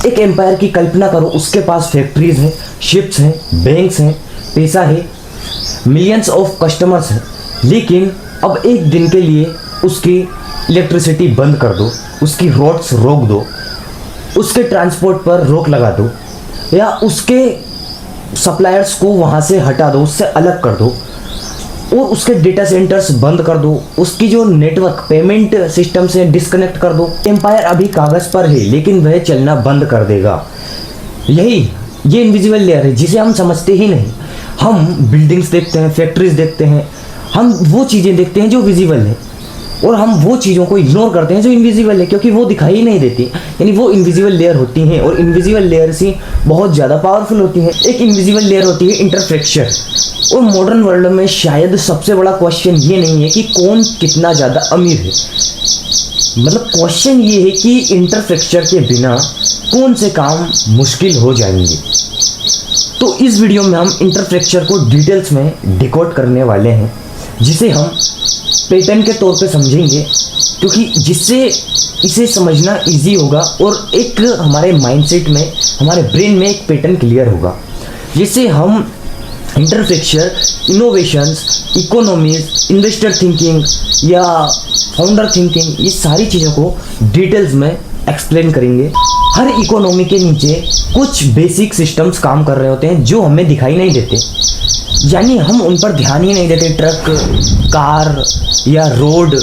एक एम्पायर की कल्पना करो, उसके पास फैक्ट्रीज हैं, शिप्स हैं, बैंक्स हैं, पैसा है, मिलियंस ऑफ कस्टमर्स हैं, लेकिन अब एक दिन के लिए उसकी इलेक्ट्रिसिटी बंद कर दो, उसकी रोड्स रोक दो, उसके ट्रांसपोर्ट पर रोक लगा दो, या उसके सप्लायर्स को वहाँ से हटा दो, उससे अलग कर दो, और उसके डेटा सेंटर्स बंद कर दो, उसकी जो नेटवर्क पेमेंट सिस्टम से डिस्कनेक्ट कर दो। एम्पायर अभी कागज़ पर है, लेकिन वह चलना बंद कर देगा। ये इनविजिबल लेयर है जिसे हम समझते ही नहीं। हम बिल्डिंग्स देखते हैं, फैक्ट्रीज देखते हैं, हम वो चीज़ें देखते हैं जो विजिबल है, और हम वो चीज़ों को इग्नोर करते हैं जो इनविजिबल है, क्योंकि वो दिखाई ही नहीं देती। यानी वो इनविजिबल लेयर होती हैं, और इनविजिबल लेयर्स ही बहुत ज़्यादा पावरफुल होती हैं। एक इनविजिबल लेयर होती है इंटरफ्रेक्चर। और मॉडर्न वर्ल्ड में शायद सबसे बड़ा क्वेश्चन ये नहीं है कि कौन कितना ज़्यादा अमीर है, मतलब क्वेश्चन ये है कि इंटरफ्रेक्चर के बिना कौन से काम मुश्किल हो जाएंगे। तो इस वीडियो में हम इंटरफ्रेक्चर को डिटेल्स में डिकोड करने वाले हैं, जिसे हम पैटर्न के तौर पे समझेंगे, क्योंकि जिससे इसे समझना इजी होगा और एक हमारे माइंडसेट में, हमारे ब्रेन में एक पैटर्न क्लियर होगा, जिससे हम इंटरफ्रेक्चर, इनोवेशंस, इकोनॉमीज, इन्वेस्टर थिंकिंग या फाउंडर थिंकिंग, ये सारी चीज़ों को डिटेल्स में एक्सप्लेन करेंगे। हर इकोनॉमी के नीचे कुछ बेसिक सिस्टम्स काम कर रहे होते हैं जो हमें दिखाई नहीं देते, यानी हम उन पर ध्यान ही नहीं देते। ट्रक, कार या road,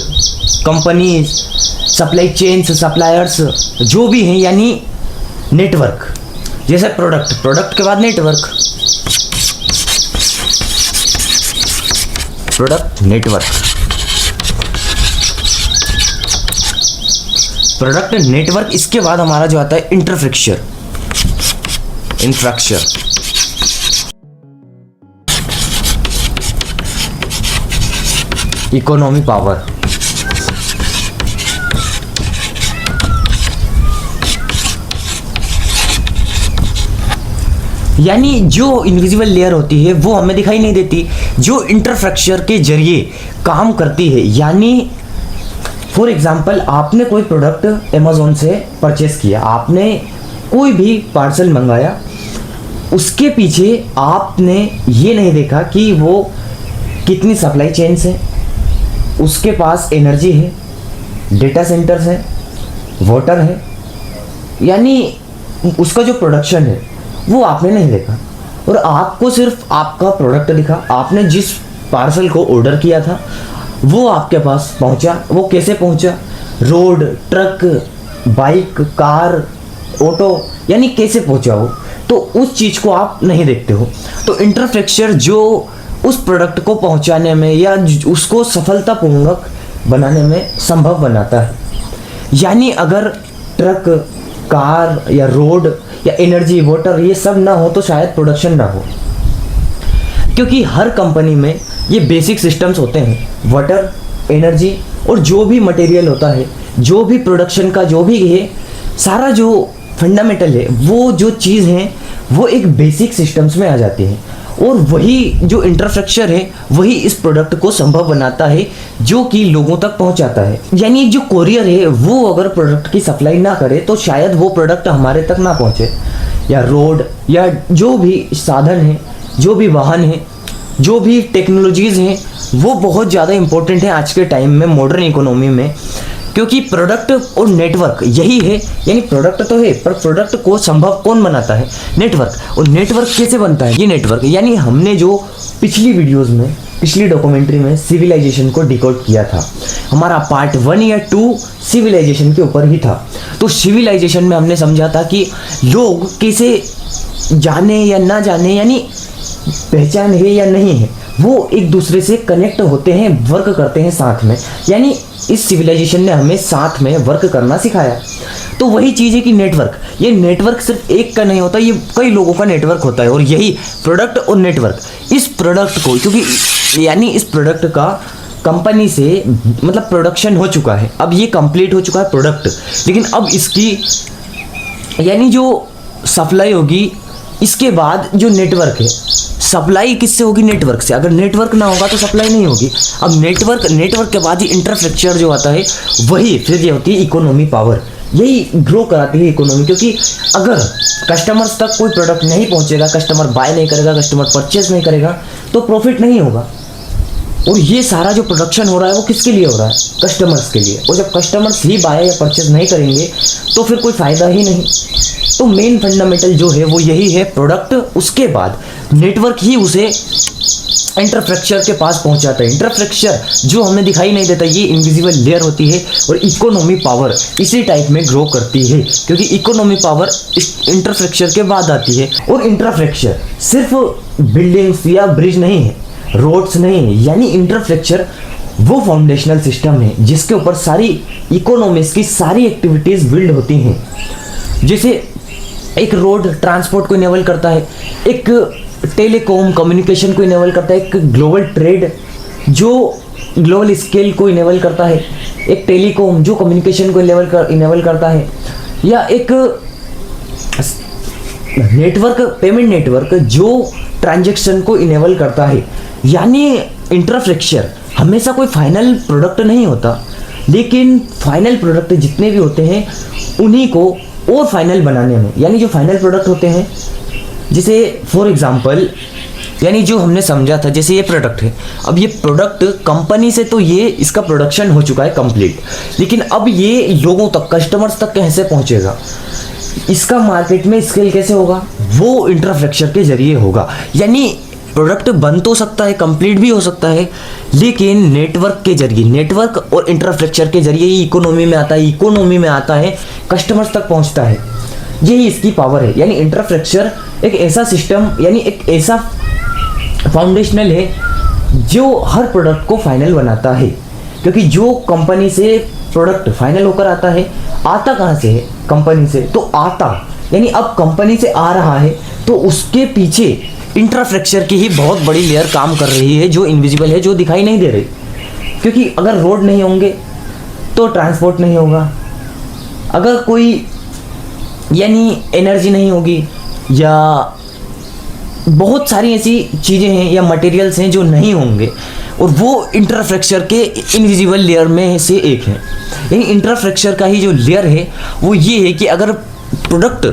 companies, supply chains, suppliers, जो भी हैं, यानी नेटवर्क। जैसे प्रोडक्ट के बाद नेटवर्क, प्रोडक्ट नेटवर्क, इसके बाद हमारा जो आता है इंफ्रास्ट्रक्चर। इकोनॉमी पावर, यानी जो इनविजिबल लेयर होती है वो हमें दिखाई नहीं देती, जो इंटरफ्रेक्चर के जरिए काम करती है। यानी फॉर एग्जांपल, आपने कोई प्रोडक्ट अमेज़ॉन से परचेस किया, आपने कोई भी पार्सल मंगाया, उसके पीछे आपने ये नहीं देखा कि वो कितनी सप्लाई चेन्स है, उसके पास एनर्जी है, डेटा सेंटर्स है, वाटर है, यानी उसका जो प्रोडक्शन है वो आपने नहीं देखा, और आपको सिर्फ आपका प्रोडक्ट दिखा। आपने जिस पार्सल को ऑर्डर किया था वो आपके पास पहुंचा। वो कैसे पहुंचा? Road, truck, bike, car, auto, यानी कैसे पहुंचा वो, तो उस चीज़ को आप नहीं देखते हो। तो इंटरफ्रेक्चर जो उस प्रोडक्ट को पहुंचाने में या उसको सफलतापूर्वक बनाने में संभव बनाता है। यानी अगर ट्रक, कार या रोड या एनर्जी, वाटर, ये सब ना हो तो शायद प्रोडक्शन ना हो, क्योंकि हर कंपनी में ये बेसिक सिस्टम्स होते हैं। वाटर, एनर्जी और जो भी मटेरियल होता है, जो भी प्रोडक्शन का जो भी है, सारा जो फंडामेंटल है, वो जो चीज़ है वो एक बेसिक सिस्टम्स में आ जाती है, और वही जो इंफ्रास्ट्रक्चर है वही इस प्रोडक्ट को संभव बनाता है, जो कि लोगों तक पहुंचाता है। यानी जो कोरियर है वो अगर प्रोडक्ट की सप्लाई ना करे तो शायद वो प्रोडक्ट हमारे तक ना पहुंचे, या रोड या जो भी साधन है, जो भी वाहन है, जो भी टेक्नोलॉजीज़ हैं, वो बहुत ज़्यादा इंपॉर्टेंट है आज के टाइम में, मॉडर्न इकोनॉमी में, क्योंकि प्रोडक्ट और नेटवर्क यही है। यानी प्रोडक्ट तो है, पर प्रोडक्ट को संभव कौन बनाता है? नेटवर्क। और नेटवर्क कैसे बनता है? ये नेटवर्क, यानी हमने जो पिछली वीडियोस में, पिछली डॉक्यूमेंट्री में सिविलाइजेशन को डिकोड किया था, हमारा पार्ट 1 या 2 सिविलाइजेशन के ऊपर ही था। तो सिविलाइजेशन में हमने समझा था कि लोग कैसे जाने या ना जाने, यानी पहचान है या नहीं है, वो एक दूसरे से कनेक्ट होते हैं, वर्क करते हैं साथ में। यानी इस सिविलाइजेशन ने हमें साथ में वर्क करना सिखाया। तो वही चीज़ है कि नेटवर्क, ये नेटवर्क सिर्फ एक का नहीं होता, ये कई लोगों का नेटवर्क होता है, और यही प्रोडक्ट और नेटवर्क। इस प्रोडक्ट को, क्योंकि यानी इस प्रोडक्ट का कंपनी से मतलब प्रोडक्शन हो चुका है, अब ये कंप्लीट हो चुका है प्रोडक्ट, लेकिन अब इसकी यानी जो सप्लाई होगी, इसके बाद जो नेटवर्क है, सप्लाई किससे होगी? नेटवर्क से। अगर नेटवर्क ना होगा तो सप्लाई नहीं होगी। अब नेटवर्क के बाद ही इंफ्रास्ट्रक्चर जो आता है, वही फिर ये होती है इकोनॉमी पावर। यही ग्रो कराती है इकोनॉमी, क्योंकि अगर कस्टमर्स तक कोई प्रोडक्ट नहीं पहुंचेगा, कस्टमर बाय नहीं करेगा, कस्टमर परचेज नहीं करेगा, तो प्रॉफिट नहीं होगा। और ये सारा जो प्रोडक्शन हो रहा है वो किसके लिए हो रहा है? कस्टमर्स के लिए। और जब कस्टमर्स ही बाय या परचेज नहीं करेंगे तो फिर कोई फ़ायदा ही नहीं। तो मेन फंडामेंटल जो है वो यही है, प्रोडक्ट, उसके बाद नेटवर्क ही उसे इंफ्रास्ट्रक्चर के पास पहुंचाता है। इंफ्रास्ट्रक्चर जो हमें दिखाई नहीं देता, ये इनविजिबल लेयर होती है, और इकोनॉमी पावर इसी टाइप में ग्रो करती है, क्योंकि इकोनॉमी पावर इंफ्रास्ट्रक्चर के बाद आती है। और इंफ्रास्ट्रक्चर सिर्फ बिल्डिंग्स या ब्रिज नहीं है, रोड्स नहीं है, यानी इंफ्रास्ट्रक्चर वो फाउंडेशनल सिस्टम है जिसके ऊपर सारी इकोनॉमीज की सारी एक्टिविटीज बिल्ड होती हैं। जैसे एक रोड ट्रांसपोर्ट को इनेबल करता है, एक टेलीकॉम कम्युनिकेशन को इनेबल करता है, एक ग्लोबल ट्रेड जो ग्लोबल स्केल को इनेबल करता है, एक टेलीकॉम जो कम्युनिकेशन को इनेबल करता है, या एक नेटवर्क, पेमेंट नेटवर्क जो ट्रांजैक्शन को इनेबल करता है। यानी इंफ्रास्ट्रक्चर हमेशा कोई फाइनल प्रोडक्ट नहीं होता, लेकिन फाइनल प्रोडक्ट जितने भी होते हैं उन्हीं को और फाइनल बनाने में, यानी जो फाइनल प्रोडक्ट होते हैं, जैसे फॉर एग्जांपल, यानी जो हमने समझा था, जैसे ये प्रोडक्ट है, अब ये प्रोडक्ट कंपनी से तो ये इसका प्रोडक्शन हो चुका है कंप्लीट, लेकिन अब ये लोगों तक, कस्टमर्स तक कैसे पहुंचेगा, इसका मार्केट में स्केल कैसे होगा, वो इंफ्रास्ट्रक्चर के जरिए होगा। यानी प्रोडक्ट बन तो सकता है, कंप्लीट भी हो सकता है, लेकिन नेटवर्क के जरिए, नेटवर्क और इंफ्रास्ट्रक्चर के जरिए ही इकोनॉमी में आता है, इकोनॉमी में आता है, कस्टमर्स तक पहुंचता है। यही इसकी पावर है। यानी इंफ्रास्ट्रक्चर एक ऐसा सिस्टम, यानी एक ऐसा फाउंडेशनल है जो हर प्रोडक्ट को फाइनल बनाता है, क्योंकि जो कंपनी से प्रोडक्ट फाइनल होकर आता है, आता कहाँ से है? कंपनी से। तो आता यानी अब कंपनी से आ रहा है, तो उसके पीछे इंफ्रास्ट्रक्चर की ही बहुत बड़ी लेयर काम कर रही है, जो इनविजिबल है, जो दिखाई नहीं दे रही। क्योंकि अगर रोड नहीं होंगे तो ट्रांसपोर्ट नहीं होगा, अगर कोई यानी एनर्जी नहीं होगी, या बहुत सारी ऐसी चीज़ें हैं या मटेरियल्स हैं जो नहीं होंगे, और वो इंफ्रास्ट्रक्चर के इनविजिबल लेयर में से एक है। यानी इंफ्रास्ट्रक्चर का ही जो लेयर है वो ये है कि अगर प्रोडक्ट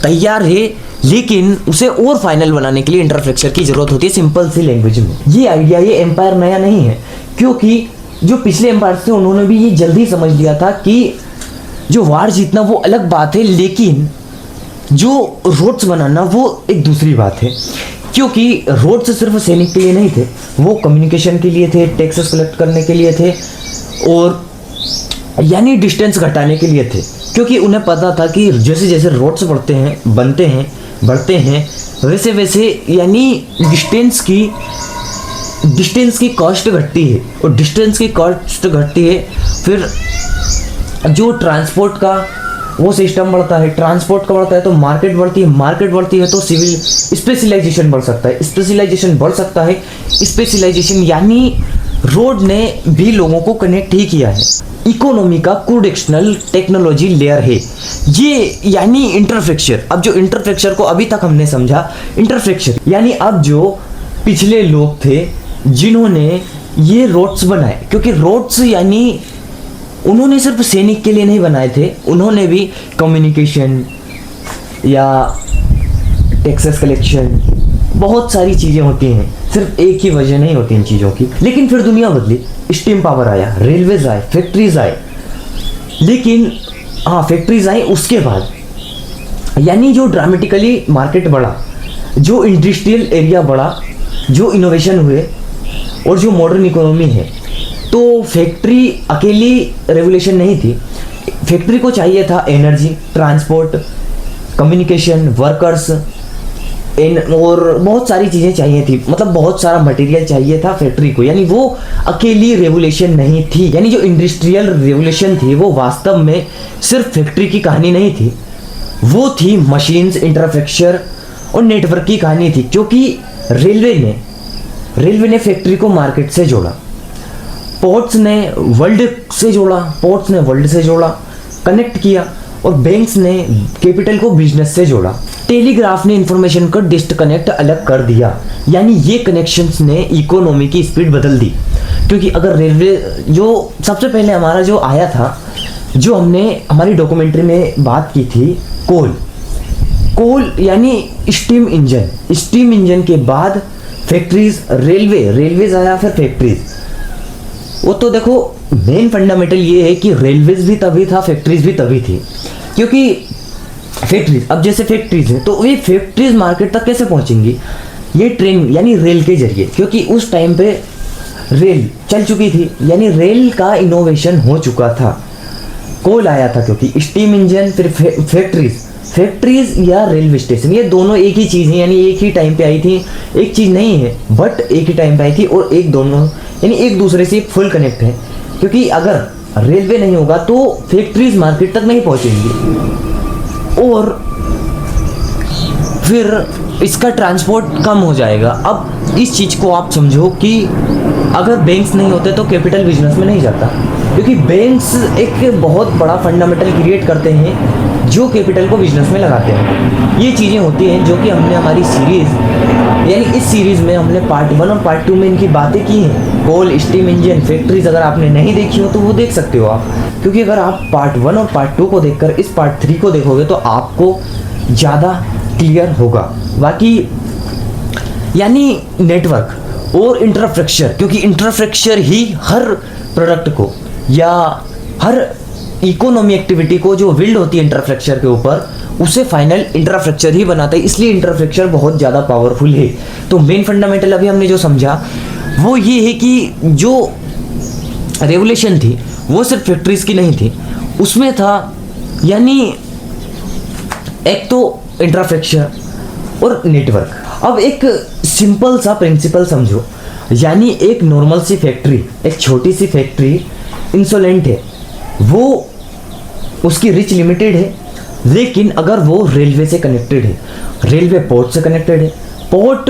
तैयार है, लेकिन उसे और फाइनल बनाने के लिए इंफ्रास्ट्रक्चर की जरूरत होती है, सिंपल सी लैंग्वेज में। ये आइडिया, ये एम्पायर नया नहीं है, क्योंकि जो पिछले एम्पायर थे उन्होंने भी ये जल्दी समझ लिया था कि जो वार जीतना वो अलग बात है, लेकिन जो रोड्स बनाना वो एक दूसरी बात है। क्योंकि रोड्स सिर्फ सैनिक के लिए नहीं थे, वो कम्युनिकेशन के लिए थे, टैक्सेस कलेक्ट करने के लिए थे, और यानी डिस्टेंस घटाने के लिए थे। क्योंकि उन्हें पता था कि जैसे जैसे रोड्स बढ़ते हैं वैसे वैसे यानी डिस्टेंस की कॉस्ट घटती है, और डिस्टेंस की कॉस्ट घटती है, फिर जो ट्रांसपोर्ट का वो सिस्टम बढ़ता है, ट्रांसपोर्ट का बढ़ता है तो मार्केट बढ़ती है तो सिविल स्पेशलाइजेशन बढ़ सकता है, स्पेशलाइजेशन यानी रोड ने भी लोगों को कनेक्ट ही किया है। इकोनॉमी का कोडेक्शनल टेक्नोलॉजी लेयर है ये, यानी इंफ्रास्ट्रक्चर। अब जो इंफ्रास्ट्रक्चर को अभी तक हमने समझा, इंफ्रास्ट्रक्चर यानी अब जो पिछले लोग थे जिन्होंने ये रोड्स बनाए, क्योंकि रोड्स यानी उन्होंने सिर्फ सैनिक के लिए नहीं बनाए थे, उन्होंने भी कम्युनिकेशन या टैक्सेस कलेक्शन, बहुत सारी चीज़ें होती हैं, सिर्फ एक ही वजह नहीं होती इन चीज़ों की। लेकिन फिर दुनिया बदली, स्टीम पावर आया, रेलवेज आए, फैक्ट्रीज आए, लेकिन फैक्ट्रीज आए उसके बाद, यानी जो ड्रामेटिकली मार्केट बढ़ा, जो इंडस्ट्रियल एरिया बढ़ा, जो इनोवेशन हुए, और जो मॉडर्न इकोनॉमी है। तो फैक्ट्री अकेली रेवोल्यूशन नहीं थी, फैक्ट्री को चाहिए था एनर्जी, ट्रांसपोर्ट, कम्युनिकेशन, वर्कर्स, और बहुत सारी चीज़ें चाहिए थी, मतलब बहुत सारा मटेरियल चाहिए था फैक्ट्री को। यानी वो अकेली रेवोल्यूशन नहीं थी, यानी जो इंडस्ट्रियल रेवोल्यूशन थी वो वास्तव में सिर्फ फैक्ट्री की कहानी नहीं थी, वो थी मशीन्स, इंफ्रास्ट्रक्चर और नेटवर्क की कहानी थी। क्योंकि रेलवे ने फैक्ट्री को मार्केट से जोड़ा, पोर्ट्स ने वर्ल्ड से जोड़ा, कनेक्ट किया, और बैंक्स ने कैपिटल को बिजनेस से जोड़ा, टेलीग्राफ ने इंफॉर्मेशन को डिस्कनेक्ट अलग कर दिया। यानी ये कनेक्शंस ने इकोनॉमी की स्पीड बदल दी। क्योंकि अगर रेलवे जो सबसे पहले हमारा जो आया था जो हमने हमारी डॉक्यूमेंट्री में बात की थी, कोल यानी स्टीम इंजन के बाद फैक्ट्रीज, रेलवेज आया, फिर फैक्ट्रीज। वो तो देखो मेन फंडामेंटल ये है कि रेलवेज भी तभी था, फैक्ट्रीज भी तभी थी, क्योंकि फैक्ट्रीज, अब जैसे फैक्ट्रीज है तो ये फैक्ट्रीज मार्केट तक कैसे पहुंचेंगी? ये ट्रेन यानी रेल के जरिए, क्योंकि उस टाइम पे रेल चल चुकी थी, यानी रेल का इनोवेशन हो चुका था। कोल आया था क्योंकि स्टीम इंजन, फिर फैक्ट्रीज या रेलवे स्टेशन, ये दोनों एक ही चीज़ है, यानी एक ही टाइम पे आई थी, एक चीज़ नहीं है बट एक ही टाइम पे आई थी, और एक दोनों यानी एक दूसरे से फुल कनेक्ट है, क्योंकि अगर रेलवे नहीं होगा तो फैक्ट्रीज मार्केट तक नहीं पहुंचेंगी और फिर इसका ट्रांसपोर्ट कम हो जाएगा। अब इस चीज़ को आप समझो कि अगर बैंक्स नहीं होते तो कैपिटल बिजनेस में नहीं जाता, क्योंकि बैंक्स एक बहुत बड़ा फंडामेंटल क्रिएट करते हैं जो कैपिटल को बिजनेस में लगाते हैं। ये चीज़ें होती हैं जो कि हमने हमारी सीरीज़, यानी इस सीरीज़ में हमने पार्ट 1 और पार्ट 2 में इनकी बातें की हैं। कोल, स्टीम इंजन, फैक्ट्रीज अगर आपने नहीं देखी हो तो वो देख सकते हो आप, क्योंकि अगर आप पार्ट 1 और पार्ट 2 को देखकर इस पार्ट 3 को देखोगे तो आपको ज़्यादा क्लियर होगा। बाकी यानी नेटवर्क और इंफ्रास्ट्रक्चर, क्योंकि इंफ्रास्ट्रक्चर ही हर प्रोडक्ट को या हर इकोनॉमी एक्टिविटी को जो बिल्ड होती है इंफ्रास्ट्रक्चर के ऊपर, उसे फाइनल इंफ्रास्ट्रक्चर ही बनाता है, इसलिए इंफ्रास्ट्रक्चर बहुत ज़्यादा पावरफुल है। तो मेन फंडामेंटल अभी हमने जो समझा वो ये है कि जो रेवोल्यूशन थी वो सिर्फ फैक्ट्रीज की नहीं थी, उसमें था यानी एक तो इंफ्रास्ट्रक्चर और नेटवर्क। अब एक सिंपल सा प्रिंसिपल समझो, यानी एक नॉर्मल सी फैक्ट्री, एक छोटी सी फैक्ट्री इंसोलेंट है, वो उसकी रिच लिमिटेड है, लेकिन अगर वो रेलवे से कनेक्टेड है, रेलवे पोर्ट से कनेक्टेड है, पोर्ट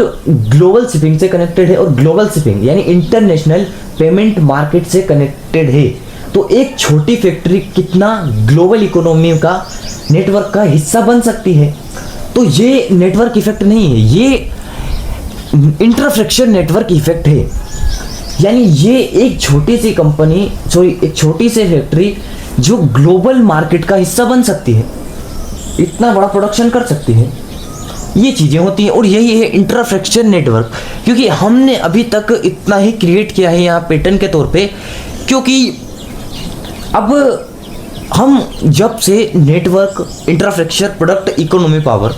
ग्लोबल शिपिंग से कनेक्टेड है, और ग्लोबल शिपिंग यानी इंटरनेशनल पेमेंट मार्केट से कनेक्टेड है, तो एक छोटी फैक्ट्री कितना ग्लोबल इकोनॉमी का नेटवर्क का हिस्सा बन सकती है। तो ये नेटवर्क इफेक्ट नहीं है, ये इंफ्रास्ट्रक्चर नेटवर्क इफेक्ट है। यानी ये एक छोटी सी कंपनी, एक छोटी सी फैक्ट्री जो ग्लोबल मार्केट का हिस्सा बन सकती है, इतना बड़ा प्रोडक्शन कर सकती है, ये चीज़ें होती हैं। और यही है इंफ्रास्ट्रक्चर नेटवर्क, क्योंकि हमने अभी तक इतना ही क्रिएट किया है यहाँ पैटर्न के तौर पे, क्योंकि अब हम जब से network, infrastructure, product, economy, power,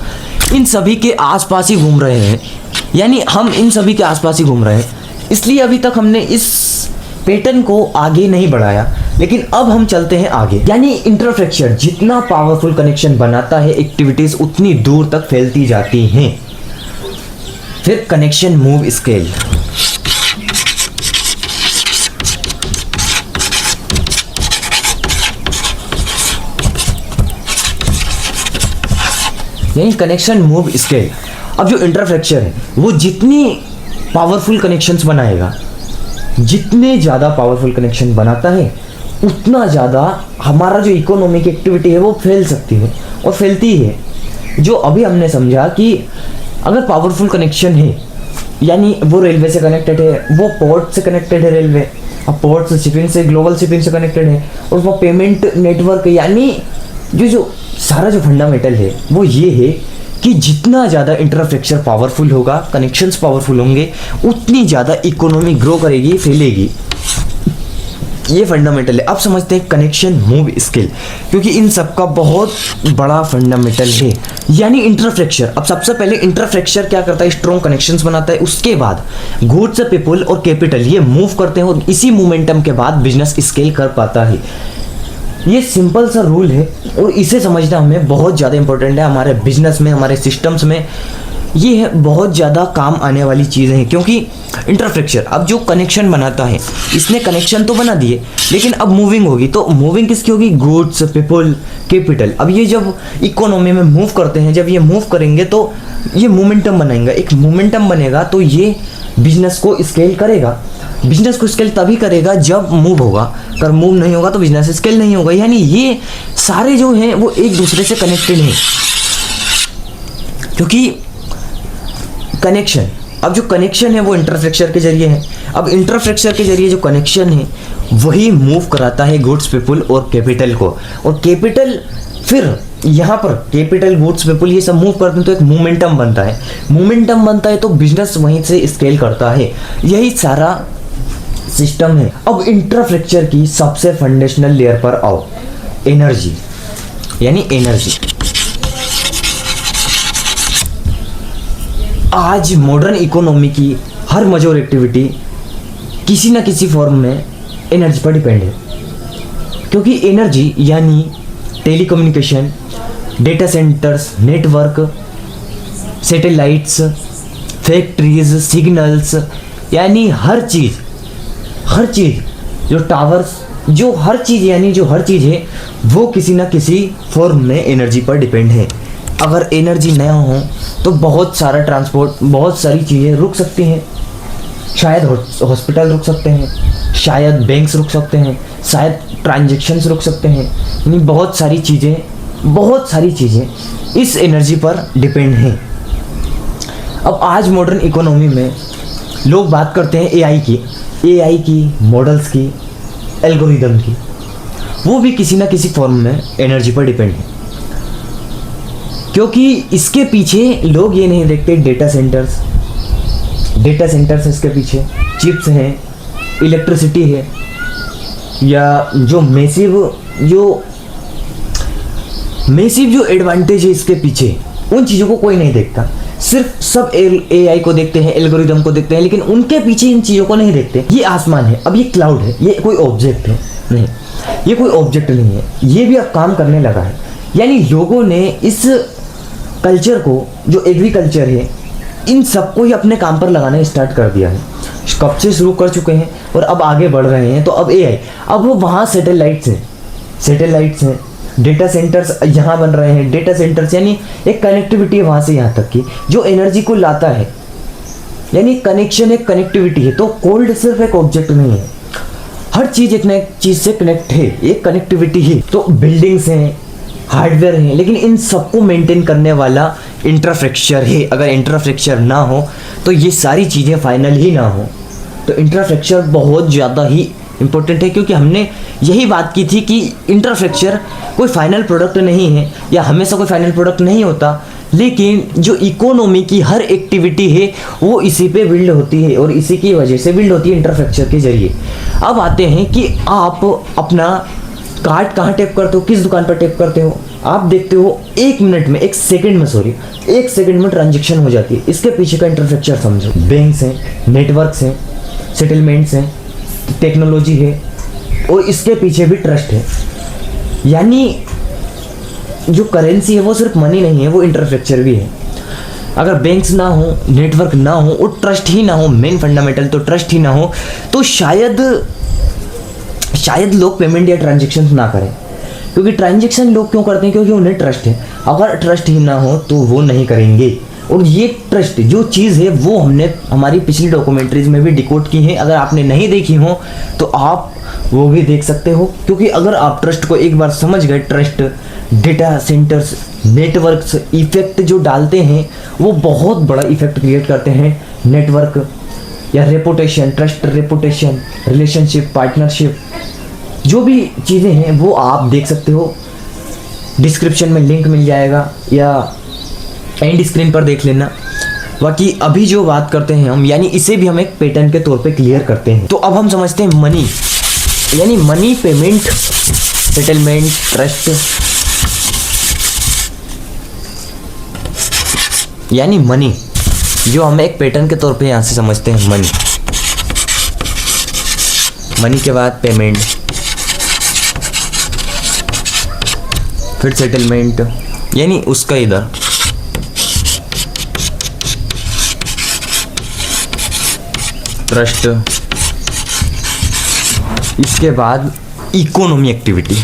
इन सभी के आसपास ही घूम रहे हैं, यानी हम इन सभी के आसपास ही घूम रहे हैं, इसलिए अभी तक हमने इस पैटर्न को आगे नहीं बढ़ाया। लेकिन अब हम चलते हैं आगे, यानी इंफ्रास्ट्रक्चर जितना पावरफुल कनेक्शन बनाता है, एक्टिविटीज उतनी दूर तक फैलती जाती हैं। फिर कनेक्शन मूव स्केल, यानी कनेक्शन मूव स्केल। अब जो इंफ्रास्ट्रक्चर है वो जितनी पावरफुल कनेक्शंस बनाएगा, जितने ज़्यादा पावरफुल कनेक्शन बनाता है, उतना ज़्यादा हमारा जो इकोनॉमिक एक्टिविटी है वो फैल सकती है और फैलती है। जो अभी हमने समझा कि अगर पावरफुल कनेक्शन है, यानी वो रेलवे से कनेक्टेड है, वो पोर्ट से कनेक्टेड है, रेलवे अब पोर्ट से शिपिंग से, ग्लोबल शिपिंग से कनेक्टेड है, और वो पेमेंट नेटवर्क, यानी जो सारा जो फंडामेंटल है वो ये है कि जितना ज़्यादा इंफ्रास्ट्रक्चर पावरफुल होगा, कनेक्शंस पावरफुल होंगे, उतनी ज़्यादा इकोनॉमी ग्रो करेगी, फैलेगी। ये फंडामेंटल है। अब समझते हैं कनेक्शन मूव स्किल, क्योंकि इन सब का बहुत बड़ा फंडामेंटल है, यानी इंफ्रास्ट्रक्चर। अब सबसे पहले इंफ्रास्ट्रक्चर क्या करता है? स्ट्रॉन्ग कनेक्शंस बनाता है, उसके बाद गुड्स, पीपल और कैपिटल ये मूव करते हैं, और इसी मोमेंटम के बाद बिजनेस स्केल कर पाता है। ये सिंपल सा रूल है और इसे समझना हमें बहुत ज़्यादा इंपॉर्टेंट है हमारे बिजनेस में, हमारे सिस्टम्स में। ये बहुत ज़्यादा काम आने वाली चीज़ें हैं, क्योंकि इंफ्रास्ट्रक्चर अब जो कनेक्शन बनाता है, इसने कनेक्शन तो बना दिए, लेकिन अब मूविंग होगी, तो मूविंग किसकी होगी? Goods, people, capital. अब ये जब इकोनॉमी में मूव करते हैं, जब ये मूव करेंगे तो ये मोमेंटम बनाएंगे, एक मोमेंटम बनेगा, तो ये बिजनेस को स्केल करेगा। बिजनेस को स्केल तभी करेगा जब मूव होगा, अगर मूव नहीं होगा तो बिजनेस स्केल नहीं होगा। यानी ये सारे जो हैं वो एक दूसरे से कनेक्टेड हैं, क्योंकि कनेक्शन, अब जो कनेक्शन है वो इंफ्रास्ट्रक्चर के जरिए है, अब इंफ्रास्ट्रक्चर के जरिए जो कनेक्शन है वही मूव कराता है गुड्स, पीपल और कैपिटल को, और कैपिटल फिर यहाँ पर कैपिटल, गुड्स, पीपल ये सब मूव करते हैं तो एक मोमेंटम बनता है, मोमेंटम बनता है तो बिजनेस वहीं से स्केल करता है। यही सारा सिस्टम है। अब इंफ्रास्ट्रक्चर की सबसे फाउंडेशनल लेयर पर आओ, एनर्जी, यानी एनर्जी। आज मॉडर्न इकोनॉमी की हर मेजर एक्टिविटी किसी ना किसी फॉर्म में एनर्जी पर डिपेंड है, क्योंकि एनर्जी यानी telecommunication, data centres, network, satellites, factories, signals, यानी हर चीज़ जो टावर्स, जो हर चीज़, यानी जो हर चीज़ है वो किसी ना किसी फॉर्म में एनर्जी पर डिपेंड है। अगर एनर्जी ना हो तो बहुत सारा ट्रांसपोर्ट, बहुत सारी चीज़ें रुक सकती हैं, शायद हॉस्पिटल रुक सकते हैं, शायद बैंक्स रुक सकते हैं, शायद ट्रांजैक्शंस रुक सकते हैं, यानी बहुत सारी चीज़ें इस एनर्जी पर डिपेंड हैं। अब आज मॉडर्न इकोनॉमी में लोग बात करते हैं एआई की, मॉडल्स की, एल्गोरिदम की, वो भी किसी ना किसी फॉर्म में एनर्जी पर डिपेंड है, क्योंकि इसके पीछे लोग ये नहीं देखते डेटा सेंटर्स इसके पीछे, चिप्स हैं, इलेक्ट्रिसिटी है, या जो मैसिव जो एडवांटेज है इसके पीछे, उन चीज़ों को कोई नहीं देखता। सिर्फ सब एआई को देखते हैं, एल्गोरिदम को देखते हैं, लेकिन उनके पीछे इन चीज़ों को नहीं देखते। ये आसमान है, अब ये क्लाउड है, ये कोई ऑब्जेक्ट है नहीं, ये कोई ऑब्जेक्ट नहीं है, ये भी अब काम करने लगा है। यानी लोगों ने इस कल्चर को, जो एग्रीकल्चर है, इन सबको ही अपने काम पर लगाना स्टार्ट कर दिया है, कब से शुरू कर चुके हैं और अब आगे बढ़ रहे हैं। तो अब एआई, अब वो वहाँ सैटेलाइट्स हैं, डेटा सेंटर्स यहाँ बन रहे हैं, डेटा सेंटर्स यानी एक कनेक्टिविटी है वहाँ से यहाँ तक की, जो एनर्जी को लाता है, यानी कनेक्शन, एक कनेक्टिविटी है। तो कोल्ड सिर्फ एक ऑब्जेक्ट नहीं है, हर चीज़ एक ना एक चीज़ से कनेक्ट है, एक कनेक्टिविटी है। तो बिल्डिंग्स हैं, हार्डवेयर हैं, लेकिन इन सबको मेंटेन करने वाला इंफ्रास्ट्रक्चर है। अगर इंफ्रास्ट्रक्चर ना हो तो ये सारी चीज़ें फाइनल ही ना हो। तो इंफ्रास्ट्रक्चर बहुत ज़्यादा ही इम्पोर्टेंट है, क्योंकि हमने यही बात की थी कि इंफ्रास्ट्रक्चर कोई फाइनल प्रोडक्ट नहीं है, या हमेशा कोई फाइनल प्रोडक्ट नहीं होता, लेकिन जो इकोनॉमी की हर एक्टिविटी है वो इसी पे बिल्ड होती है, और इसी की वजह से बिल्ड होती है इंफ्रास्ट्रक्चर के जरिए। अब आते हैं कि आप अपना कार्ड कहाँ टैप करते हो, किस दुकान पर टैप करते हो। आप देखते हो एक सेकंड में ट्रांजैक्शन हो जाती है। इसके पीछे का इंफ्रास्ट्रक्चर समझो, बैंक्स हैं, नेटवर्क्स हैं, सेटलमेंट्स हैं, टेक्नोलॉजी है, और इसके पीछे भी ट्रस्ट है। यानी जो करेंसी है वो सिर्फ मनी नहीं है, वो इंफ्रास्ट्रक्चर भी है। अगर बैंक्स ना हो, नेटवर्क ना हो और ट्रस्ट ही ना हो, मेन फंडामेंटल तो ट्रस्ट ही ना हो, तो शायद लोग पेमेंट या ट्रांजैक्शन ना करें। क्योंकि ट्रांजैक्शन लोग क्यों करते हैं? क्योंकि उन्हें ट्रस्ट है। अगर ट्रस्ट ही ना हो तो वो नहीं करेंगे। और ये ट्रस्ट जो चीज़ है वो हमने हमारी पिछली डॉक्यूमेंट्रीज में भी डिकोड की है। अगर आपने नहीं देखी हो तो आप वो भी देख सकते हो, क्योंकि अगर आप ट्रस्ट को एक बार समझ गए, trust, data centres, networks effect जो डालते हैं वो बहुत बड़ा इफेक्ट क्रिएट करते हैं। नेटवर्क या reputation, trust, reputation, relationship, partnership, जो भी चीज़ें हैं वो आप देख सकते हो। डिस्क्रिप्शन में लिंक मिल जाएगा या एंड स्क्रीन पर देख लेना। बाकी अभी जो बात करते हैं हम, यानी इसे भी हम एक पैटर्न के तौर पे क्लियर करते हैं। तो अब हम समझते हैं मनी, यानी मनी, पेमेंट, सेटलमेंट, ट्रस्ट, यानी मनी, जो हम एक पैटर्न के तौर पे यहाँ से समझते हैं। मनी के बाद पेमेंट, फिर सेटलमेंट, यानी उसका इधर, ट्रस्ट, इसके बाद इकोनॉमी एक्टिविटी।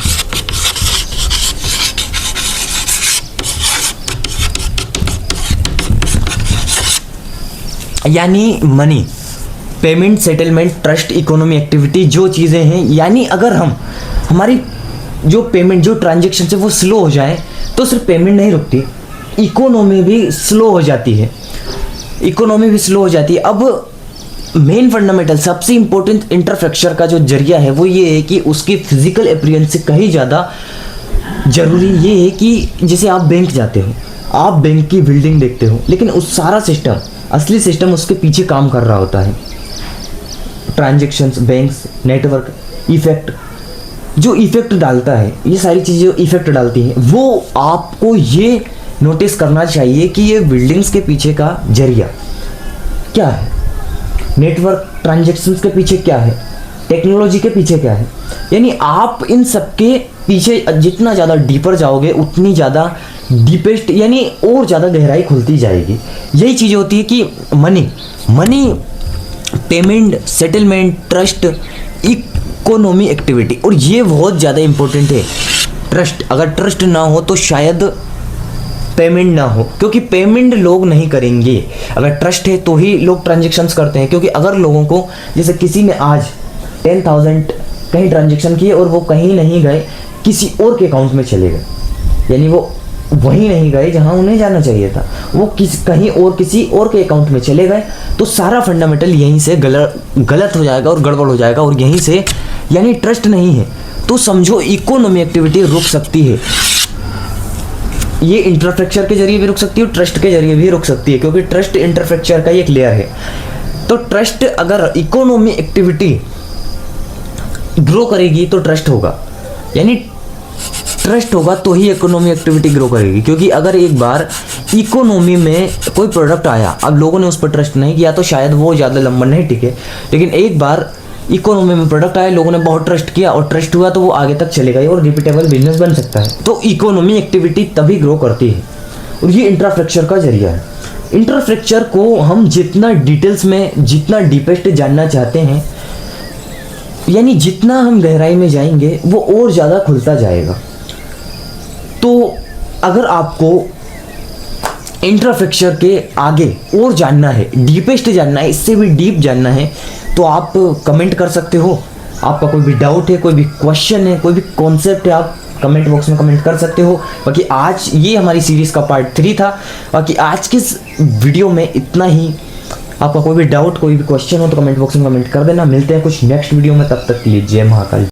यानी money, payment, settlement, trust, economy activity जो चीज़ें हैं। यानी अगर हम हमारी जो पेमेंट, जो ट्रांजैक्शन है वो स्लो हो जाए तो सिर्फ पेमेंट नहीं रुकती, इकोनॉमी भी स्लो हो जाती है। अब मेन फंडामेंटल सबसे इंपॉर्टेंट इंफ्रास्ट्रक्चर का जो जरिया है वो ये है कि उसकी फिजिकल अपीयरेंस से कहीं ज़्यादा जरूरी ये है कि जैसे आप बैंक जाते हो, आप बैंक की बिल्डिंग देखते हो, लेकिन उस सारा सिस्टम, असली सिस्टम उसके पीछे काम कर रहा होता है। ट्रांजेक्शन्स, बैंक्स, नेटवर्क, इफेक्ट, जो इफेक्ट डालता है, ये सारी चीज़ें जो इफेक्ट डालती हैं, वो आपको ये नोटिस करना चाहिए कि ये बिल्डिंग्स के पीछे का जरिया क्या है, नेटवर्क ट्रांजेक्शन्स के पीछे क्या है, टेक्नोलॉजी के पीछे क्या है। यानी आप इन सब के पीछे जितना ज़्यादा डीपर जाओगे उतनी ज़्यादा डीपेस्ट यानी और ज़्यादा गहराई खुलती जाएगी। यही चीज़ होती है कि money payment, settlement, trust, economy, activity, और ये बहुत ज़्यादा इंपॉर्टेंट है। ट्रस्ट, अगर ट्रस्ट ना हो तो शायद पेमेंट ना हो, क्योंकि पेमेंट लोग नहीं करेंगे। अगर ट्रस्ट है तो ही लोग ट्रांजेक्शन्स करते हैं, क्योंकि अगर लोगों को, जैसे किसी ने आज 10,000 कहीं ट्रांजेक्शन किए और वो कहीं नहीं गए, किसी और के अकाउंट में चले गए, यानी वो वहीं नहीं गए जहां उन्हें जाना चाहिए था, वो कहीं और किसी और के अकाउंट में चले गए, तो सारा फंडामेंटल यहीं से गलत हो जाएगा और गड़बड़ हो जाएगा, और यहीं से यानी ट्रस्ट नहीं है तो समझो इकोनॉमी एक्टिविटी रुक सकती है। ये इंफ्रास्ट्रक्चर के जरिए भी रुक सकती है और ट्रस्ट के जरिए भी रुक सकती है, क्योंकि ट्रस्ट इंफ्रास्ट्रक्चर का ही एक लेयर है। तो ट्रस्ट, अगर इकोनॉमी एक्टिविटी ग्रो करेगी तो ट्रस्ट होगा, यानी ट्रस्ट होगा तो ही इकोनॉमी एक्टिविटी ग्रो करेगी। क्योंकि अगर एक बार इकोनॉमी में कोई प्रोडक्ट आया, अब लोगों ने उस पर ट्रस्ट नहीं किया तो शायद वो ज़्यादा लंबा नहीं टिके, लेकिन एक बार इकोनॉमी में प्रोडक्ट आया, लोगों ने बहुत ट्रस्ट किया और ट्रस्ट हुआ तो वो आगे तक चलेगा और रिपीटेबल बिजनेस बन सकता है। तो इकोनॉमी एक्टिविटी तभी ग्रो करती है, और ये इंफ्रास्ट्रक्चर का जरिया है। इंफ्रास्ट्रक्चर को हम जितना डिटेल्स में, जितना डीपेस्ट जानना चाहते हैं, यानी जितना हम गहराई में जाएंगे वो और ज़्यादा खुलता जाएगा। तो अगर आपको इंफ्रास्ट्रक्चर के आगे और जानना है, डीपेस्ट जानना है, इससे भी डीप जानना है, तो आप कमेंट कर सकते हो। आपका कोई भी डाउट है, कोई भी क्वेश्चन है, कोई भी कॉन्सेप्ट है, आप कमेंट बॉक्स में कमेंट कर सकते हो। बाकी आज ये हमारी सीरीज़ का पार्ट 3 था। बाकी आज की इस वीडियो में इतना ही। आपका कोई भी डाउट, कोई भी क्वेश्चन हो तो कमेंट बॉक्स में कमेंट कर देना। मिलते हैं कुछ नेक्स्ट वीडियो में, तब तक के लिए जय महाकाल।